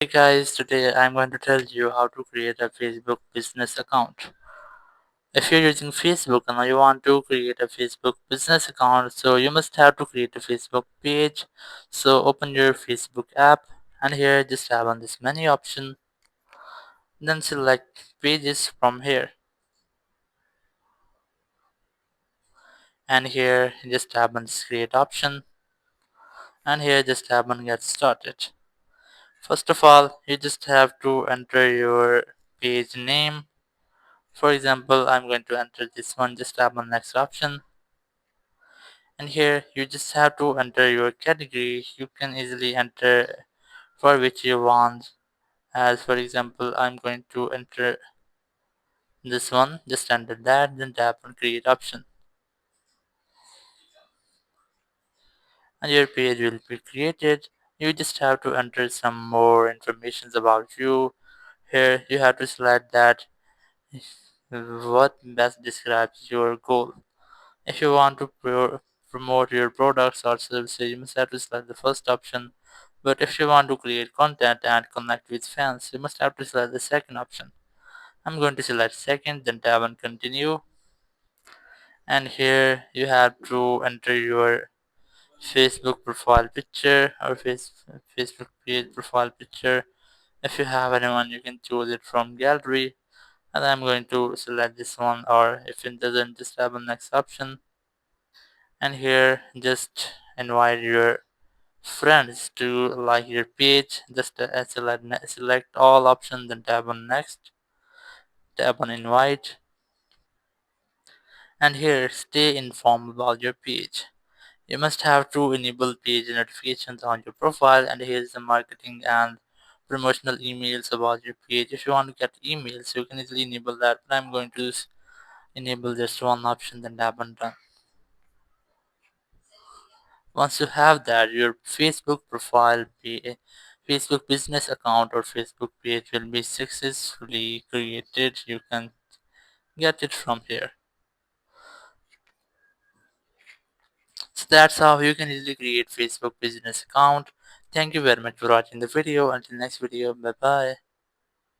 Hey guys, today I'm going to tell you how to create a Facebook business account. If you're using Facebook and you want to create a Facebook business account, so you must have to create a Facebook page. So open your Facebook app and here just tap on this menu option, then select pages from here. And here just tap on this create option and here just tap on get started. First of all, you just have to enter your page name. For example, I'm going to enter this one, just tap on next option. And here you just have to enter your category. You can easily enter for which you want. As for example, I'm going to enter this one, just enter that, then tap on create option. And your page will be created. You just have to enter some more information about you. Here you have to select that what best describes your goal. If you want to promote your products or services, you must have to select the first option. But if you want to create content and connect with fans, you must have to select the second option. I'm going to select second, then tap on continue. And here you have to enter your Facebook profile picture or Facebook page profile picture. If you have anyone, you can choose it from gallery. And I'm going to select this one, or if it doesn't, just tap on next option. And here just invite your friends to like your page. Just select all options, then tap on next, tap on invite, and here stay informed about your page. You must have to enable page notifications on your profile, and here's the marketing and promotional emails about your page. If you want to get emails, you can easily enable that, but I'm going to enable just one option, then tap on done. Once you have that, your Facebook business account or Facebook page will be successfully created. You can get it from here. So that's how you can easily create Facebook business account. Thank you very much for watching the video. Until next video, bye bye.